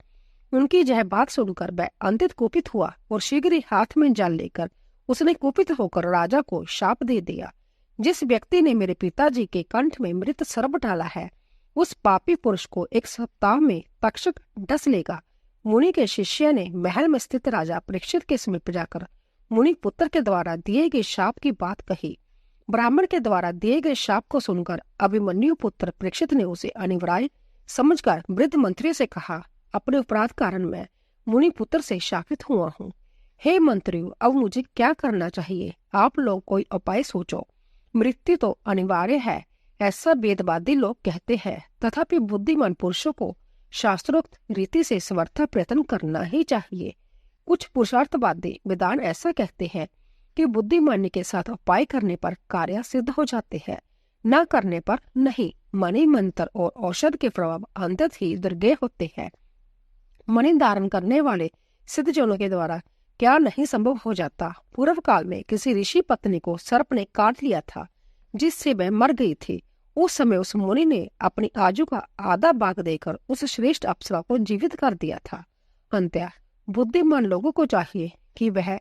उनकी यह बात सुनकर वह अत्यंत कुपित हुआ और शीघ्र ही हाथ में जल लेकर उसने कुपित होकर राजा को शाप दे दिया, जिस व्यक्ति ने मेरे पिताजी के कंठ में मृत सर्प डाला है उस पापी पुरुष को 1 सप्ताह में तक्षक डस लेगा। मुनि के शिष्य ने महल में स्थित राजा परीक्षित के समीप जाकर मुनि पुत्र के द्वारा दिए गए शाप की बात कही। ब्राह्मण के द्वारा दिए गए शाप को सुनकर अभिमन्यु पुत्र परीक्षित ने उसे अनिवार्य समझकर वृद्ध मंत्री से कहा, अपने अपराध कारण मैं मुनि पुत्र से शापित हुआ हूँ। हे मंत्रियों, अब मुझे क्या करना चाहिए? आप लोग कोई उपाय सोचो। मृत्यु तो अनिवार्य है, ऐसा वेदवादी लोग कहते हैं, तथापि बुद्धिमान पुरुषों को शास्त्रोक्त रीति से समर्था प्रयत्न करना ही चाहिए। कुछ पुरुषार्थवादी विद्वान ऐसा कहते हैं कि बुद्धिमानी के साथ उपाय करने पर कार्य सिद्ध हो जाते हैं, न करने पर नहीं। मणि मंत्र और औषध के प्रभाव अंततः ही दुर्गेय होते हैं। मणि धारण करने वाले सिद्धजनों के द्वारा क्या नहीं संभव हो जाता। पूर्व काल में किसी ऋषि पत्नी को सर्प ने काट लिया था, जिससे वह मर गई थी। उस समय उस मुनि ने अपनी आयु का आधा भाग देकर उस श्रेष्ठ अप्सरा को जीवित कर दिया था। अंततः बुद्धिमान लोगों को चाहिए कि वह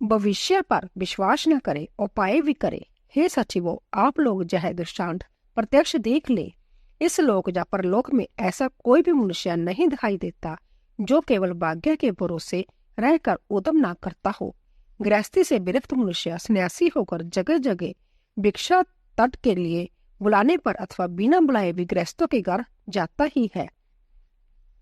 भविष्य पर विश्वास न करे, उपाय भी करे। हे सचिवों, आप लोग यह दृष्टांत प्रत्यक्ष देख ले। इस लोक या परलोक में ऐसा कोई भी मनुष्य नहीं दिखाई देता जो केवल भाग्य के भरोसे रहकर उद्यम न करता हो। गृहस्थी से विरक्त मनुष्य सन्यासी होकर जगह जगह भिक्षा तट के लिए बुलाने पर अथवा बिना बुलाए भी गृहस्थों के घर जाता ही है।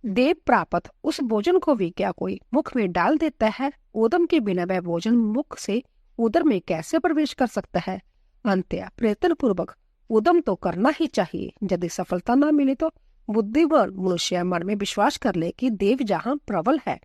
देव प्राप्त उस भोजन को भी क्या कोई मुख में डाल देता है? उद्यम के बिना वह भोजन मुख से उदर में कैसे प्रवेश कर सकता है? अंत्य प्रयत्न पूर्वक उद्यम तो करना ही चाहिए। यदि सफलता न मिले तो बुद्धिमान मनुष्य मन में विश्वास कर ले कि देव जहाँ प्रबल है।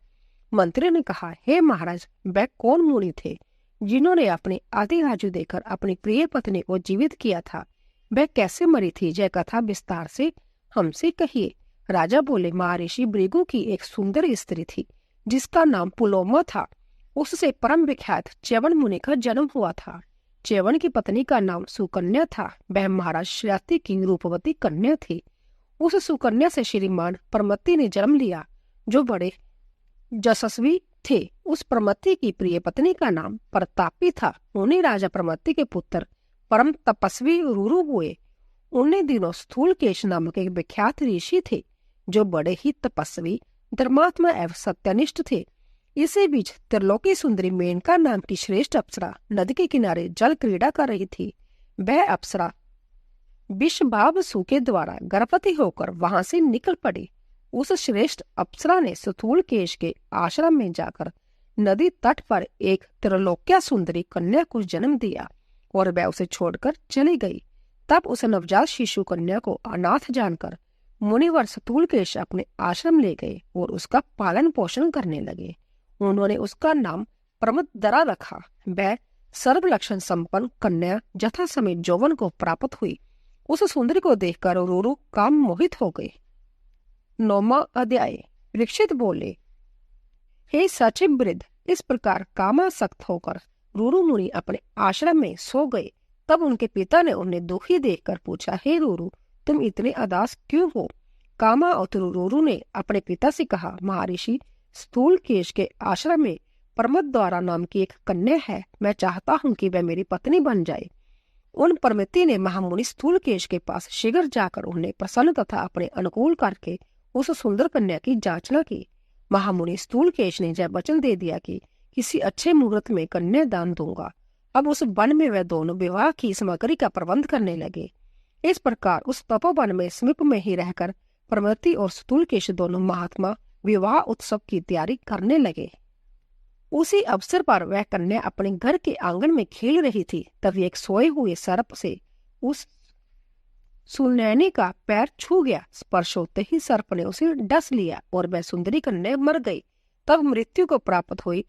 मंत्री ने कहा, हे महाराज, वह कौन मुनि थे जिन्होंने अपने आधी आजू देकर अपनी प्रिय पत्नी को जीवित किया था? वह कैसे मरी थी? यह कथा विस्तार से हमसे कहिए। राजा बोले, महर्षि भृगु की एक सुंदर स्त्री थी जिसका नाम पुलोमा था। उससे परम विख्यात च्यवन मुनि का जन्म हुआ था। च्यवन की पत्नी का नाम सुकन्या था। वह महाराज श्रेष्ठी की रूपवती कन्या थी। उस सुकन्या से श्रीमान परमति ने जन्म लिया जो बड़े यशस्वी थे। उस परमति की प्रिय पत्नी का नाम प्रतापी था। उन्हीं राजा परमति के पुत्र परम तपस्वी रुरु हुए। उन्हीं दिनों स्थूलकेश नामक एक विख्यात ऋषि थे जो बड़े ही तपस्वी, धर्मात्मा एवं सत्यनिष्ठ थे। इसी बीच त्रिलोकी सुंदरी मेनका नाम की श्रेष्ठ अप्सरा नदी के किनारे जल क्रीड़ा कर रही थी। वह अप्सरा विषभावसु के द्वारा गर्भवती होकर वहां से निकल पड़ी। उस श्रेष्ठ अप्सरा ने स्थूलकेश के आश्रम में जाकर नदी तट पर एक त्रिलोक्या सुंदरी कन्या को जन्म दिया और वह उसे छोड़कर चली गई। तब उस नवजात शिशु कन्या को अनाथ जानकर मुनिवर स्थूलकेश अपने आश्रम ले गए और उसका पालन पोषण करने लगे। उन्होंने उसका नाम प्रमदरा रखा। वह सर्व लक्षण संपन्न कन्या यथा समय यौवन को प्राप्त हुई। उस सुंदरी को देखकर रुरु काम मोहित हो गए। 9वां अध्याय। परीक्षित बोले, हे सचिव वृद्ध, इस प्रकार कामासक्त होकर रुरु मुनि अपने आश्रम में सो गए। तब उनके पिता ने उन्हें दुखी देखकर पूछा, हे रुरु, तुम इतने उदास क्यों हो? कामा और रुरु ने अपने पिता से कहा, महर्षि, स्थूलकेश के आश्रम में प्रमदद्वारा नाम की एक कन्या है। मैं चाहता हूँ कि वह मेरी पत्नी बन जाए। उन परमति ने महामुनि स्थूलकेश के पास शीघ्र जाकर उन्हें प्रसन्न तथा अपने अनुकूल करके उस सुंदर कन्या की जांचना की। महामुनि स्थूलकेश ने जब वचन दे दिया कि किसी अच्छे मुहूर्त में कन्या दान दूंगा। अब उस वन में वह दोनों विवाह की सामग्री का प्रबंध करने लगे। इस प्रकार उस तपोवन में समीप में ही रहकर प्रमति और स्थूलकेश दोनों महात्मा विवाह उत्सव की तैयारी करने लगे। उसी अवसर पर वह कन्या अपने घर के आंगन में खेल रही थी। तभी एक सोए हुए सर्प से उस सुनैनी का पैर छू गया। स्पर्श होते ही सर्प ने उसे डस लिया और वह सुंदरी कन्या मर गई। तब मृत्यु को प्राप्त हुई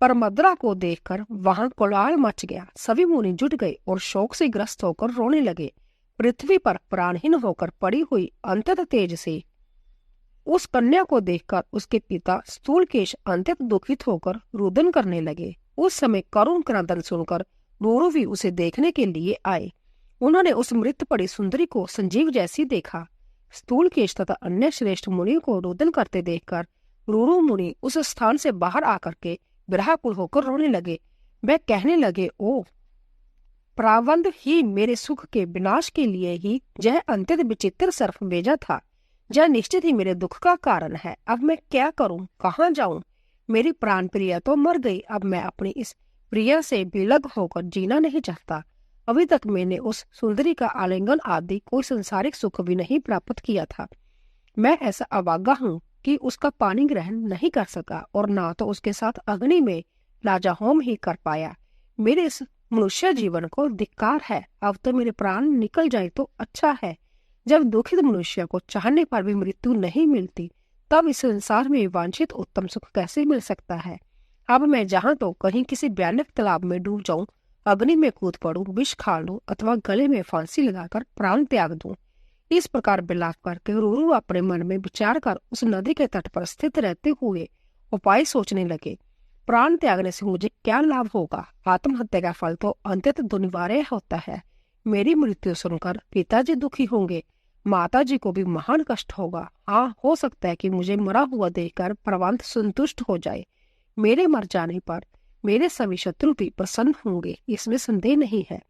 परमद्रा को देखकर वहां कोलाहल मच गया। सभी मुनि जुट गए और शोक से ग्रस्त होकर रोने लगे। पृथ्वी पर प्राणहीन होकर पड़ी हुई अंतत तेज से उस कन्या को देखकर उसके पिता स्थूलकेश अत्यंत दुखित होकर रुदन करने लगे। उस समय करुण क्रंदन सुनकर रुरु भी उसे देखने के लिए आए। उन्होंने उस मृत पड़ी सुंदरी को संजीव जैसी देखा। स्थूलकेश तथा अन्य श्रेष्ठ मुनियों को रुदन करते देखकर रुरु मुनि उस स्थान से बाहर आकर के विरहाकुल होकर रोने लगे। वह कहने लगे, ओ प्रावंद ही मेरे सुख के विनाश के लिए ही यह अत्यंत विचित्र सर्प भेजा था। यह निश्चित ही मेरे दुख का कारण है। अब मैं क्या करूं, कहाँ जाऊं? मेरी प्राण प्रिया तो मर गई। अब मैं अपनी इस प्रिया से विलग होकर जीना नहीं चाहता। अभी तक मैंने उस सुंदरी का आलिंगन आदि कोई संसारिक सुख भी नहीं प्राप्त किया था। मैं ऐसा अभागा हूँ कि उसका पानी ग्रहण नहीं कर सका और ना तो उसके साथ अग्नि में लाजा होम ही कर पाया। मेरे इस मनुष्य जीवन को धिक्कार है। अब तो मेरे प्राण निकल जाए तो अच्छा है। जब दुखित मनुष्य को चाहने पर भी मृत्यु नहीं मिलती, तब इस संसार में वांछित उत्तम सुख कैसे मिल सकता है? अब मैं जहाँ तो कहीं किसी भयानक तालाब में डूब जाऊं, अग्नि में कूद पड़ूं, विष खा लूं अथवा गले में फांसी लगाकर प्राण त्याग दूं। इस प्रकार विलाप करके रुरु अपने मन में विचार कर उस नदी के तट पर स्थित रहते हुए उपाय सोचने लगे। प्राण त्यागने से मुझे क्या लाभ होगा? आत्महत्या का फल तो अंत्यतः दुर्निवार्य होता है। मेरी मृत्यु सुनकर पिताजी दुखी होंगे, माताजी को भी महान कष्ट होगा। हाँ, हो सकता है कि मुझे मरा हुआ देखकर प्रबंध संतुष्ट हो जाए। मेरे मर जाने पर मेरे सभी शत्रु भी प्रसन्न होंगे, इसमें संदेह नहीं है।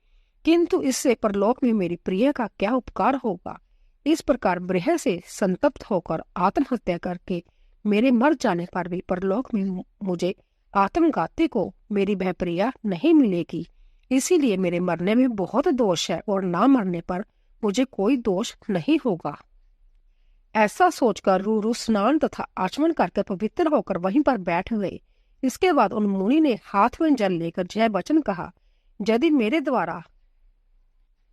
किंतु इससे परलोक में मेरी प्रिय का क्या उपकार होगा? इस प्रकार ब्रह से संतप्त होकर आत्महत्या करके मेरे मर जाने पर भी परलोक में मुझे आत्मघाती को मेरी वह प्रिया नहीं मिलेगी। इसीलिए मेरे मरने में बहुत दोष है और ना मरने पर मुझे कोई दोष नहीं होगा। ऐसा सोचकर रुरु स्नान तथा आचमन करके पवित्र होकर वहीं पर बैठ गए। इसके बाद उन मुनि ने हाथ में जल लेकर जय वचन कहा, यदि मेरे द्वारा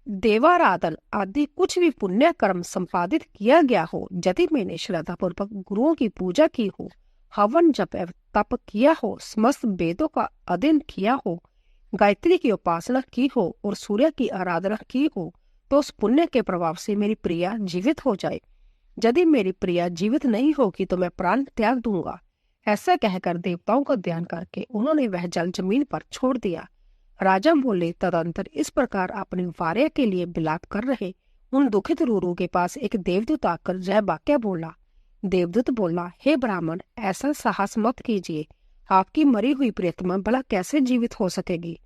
देवाराधन आदि कुछ भी पुण्य कर्म संपादित किया गया हो, यदि मैंने श्रद्धा पूर्वक गुरुओं की पूजा की हो, हवन जप एवं तप किया हो, समस्त वेदों का अध्ययन किया हो, गायत्री की उपासना की हो और सूर्य की आराधना की हो, तो उस पुण्य के प्रभाव से मेरी प्रिया जीवित हो जाए। यदि मेरी प्रिया जीवित नहीं होगी तो मैं प्राण त्याग दूंगा। ऐसा कहकर देवताओं का ध्यान करके उन्होंने वह जल जमीन पर छोड़ दिया। राजा बोले, तदंतर इस प्रकार अपनी वार्या के लिए विलाप कर रहे उन दुखित रूरू के पास एक देवदूत आकर जय वाक्य बोला। देवदूत बोला, हे ब्राह्मण, ऐसा साहस मत कीजिए। आपकी मरी हुई प्रियतमा भला कैसे जीवित हो सकेगी?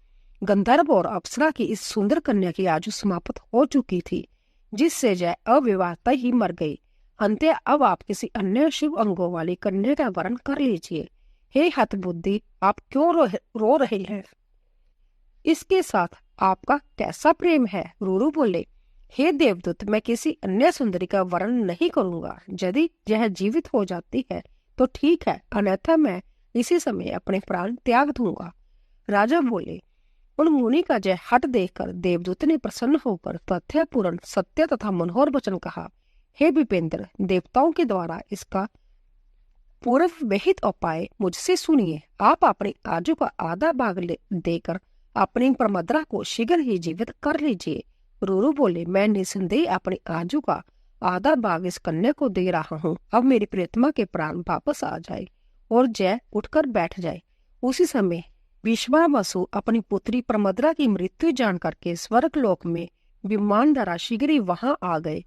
गंधर्व और अप्सरा की इस सुंदर कन्या की आयु समाप्त हो चुकी थी, जिससे जय अविवाहिता ही मर गई। अंत्य अब आप किसी अन्य शुभ अंगों वाली कन्या का वरण कर लीजिए। हे हतबुद्धि, आप क्यों रो रहे हैं? इसके साथ आपका कैसा प्रेम है? रूरू बोले, हे देवदूत, मैं किसी अन्य सुंदरी का वर्ण नहीं करूंगा। यदि यह जीवित हो जाती है तो ठीक है, अन्यथा मैं इसी समय अपने प्राण त्याग दूंगा। राजा बोले, उन मुनि का जय हट देखकर देवदूत ने प्रसन्न होकर तथ्यपूर्ण सत्य तथा मनोहर वचन कहा, हे विपेंद्र, देवताओं के द्वारा इसका पूर्व विहित उपाय मुझसे सुनिए। आप अपनी आजू का आधा भाग देकर अपनी प्रमद्रा को शीघ्र ही जीवित कर लीजिए। रूरू बोले, मैं निसंदेह अपनी आजू का आधा भाग इस कन्या को दे रहा हूँ। अब मेरी प्रियतमा के प्राण वापस आ जाए। और जय उठकर बैठ जाए। उसी समय विश्वावसु अपनी पुत्री प्रमद्रा की मृत्यु जान करके स्वर्ग लोक में विमान द्वारा शीघ्र ही वहां आ गए।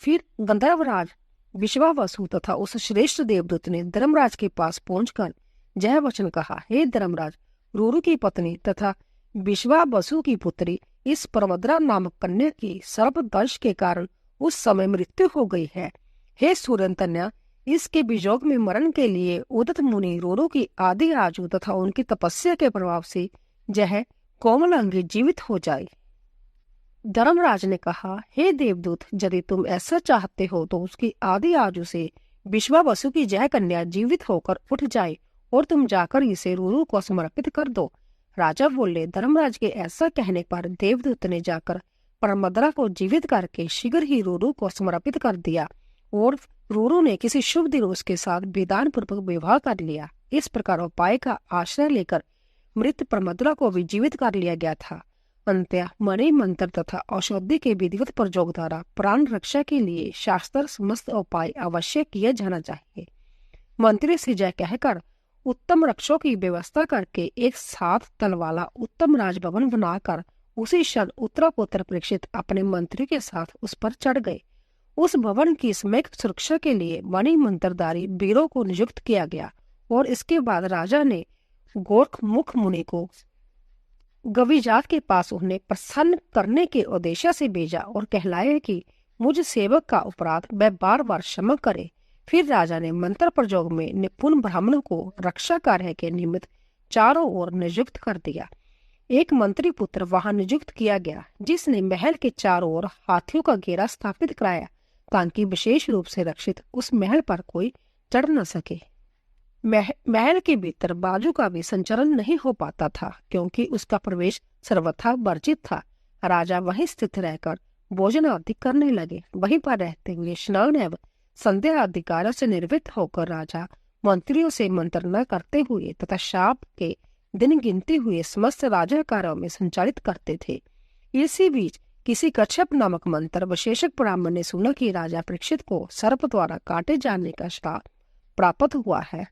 फिर गंधर्वराज विश्वावसु तथा उस श्रेष्ठ देवदूत ने धर्मराज के पास पहुंचकर जय वचन कहा, हे धर्मराज, रूरू की पत्नी तथा विश्वावसु की पुत्री इस प्रमद्रा नामक कन्या की सर्पदंश के कारण उस समय मृत्यु हो गई है। हे सूर्यतन्या, इसके वियोग में मरण के लिए उदत मुनि रूरू की आदि आयु तथा उनकी तपस्या के प्रभाव से यह कोमलांगी जीवित हो जाए। धर्मराज ने कहा, हे देवदूत, यदि तुम ऐसा चाहते हो तो उसकी आदि आयु से विश्वावसु की जय कन्या जीवित होकर उठ जाए और तुम जाकर इसे रूरू को समर्पित कर दो। राजा बोले, धर्मराज के ऐसा कहने पर देवदूत ने जाकर प्रमद्रा को जीवित करके शीघ्र ही रूरू को समर्पित कर दिया और रूरू ने किसी शुभ दिन उसके साथ विधान पूर्वक विवाह कर लिया। इस प्रकार उपाय का आश्रय लेकर मृत प्रमद्रा को भी जीवित कर लिया गया था। अंत्य मणि मंत्र तथा औषधि के विधिवत प्रयोग द्वारा प्राण रक्षा के लिए शास्त्र समस्त उपाय अवश्य किया जाना चाहिए। मंत्री से जय कहकर उत्तम रक्षों की व्यवस्था करके एक 7 तल वाला उत्तम राजभवन बनाकर उसी क्षण उत्तरापुत्र परीक्षित अपने मंत्री के साथ उस पर चढ़ गए। उस भवन की सम्यक सुरक्षा के लिए मणि मंत्रधारी वीरों को नियुक्त किया गया और इसके बाद राजा ने गोरखमुख मुनि को गविजात के पास उन्हें प्रसन्न करने के उद्देश्य से भेजा और कहलाया कि मुझ सेवक का अपराध वह बार बार क्षमा करे। फिर राजा ने मंत्र प्रयोग में निपुण ब्राह्मणों को रक्षा कार्य के निमित्त चारों ओर नियुक्त कर दिया। एक मंत्री पुत्र वहां नियुक्त किया गया, जिसने महल के चारों ओर हाथियों का घेरा स्थापित कराया ताकि विशेष रूप से रक्षित उस महल पर कोई चढ़ न सके। महल के भीतर बाजू का भी संचरण नहीं हो पाता था, क्योंकि उसका प्रवेश सर्वथा वर्जित था। राजा वहीं स्थित रहकर भोजन आदि करने लगे। वहीं पर रहते हुए स्नान एवं संध्या आदि कार्यों से निर्वृत्त होकर राजा मंत्रियों से मंत्रणा करते हुए तथा शाप के दिन गिनते हुए समस्त राजा कार्यों में संचालित करते थे। इसी बीच किसी कच्छप नामक मंत्र विशेषक ब्राह्मण ने सुना कि राजा परीक्षित को सर्प द्वारा काटे जाने का श्राप प्राप्त हुआ है।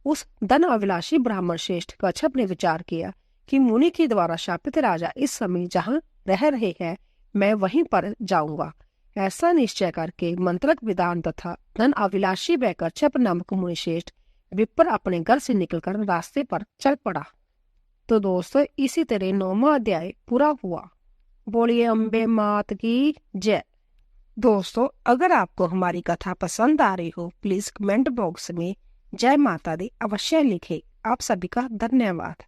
उस धन अभिलाषी ब्राह्मण श्रेष्ठ कच्छप ने विचार किया कि मुनि के द्वारा शापित राजा इस समय जहाँ रह रहे हैं, मैं वहीं पर जाऊंगा। ऐसा निश्चय करके मंत्रक विधान तथा धन अभिलाषी व कच्छप नामक मुनि श्रेष्ठ विप्र अपने घर से निकलकर रास्ते पर चल पड़ा। तो दोस्तों, इसी तरह 9वां अध्याय पूरा हुआ। बोलिए अम्बे मात की जय। दोस्तों, अगर आपको हमारी कथा पसंद आ रही हो, प्लीज कमेंट बॉक्स में जय माता दी अवश्य लिखें। आप सभी का धन्यवाद।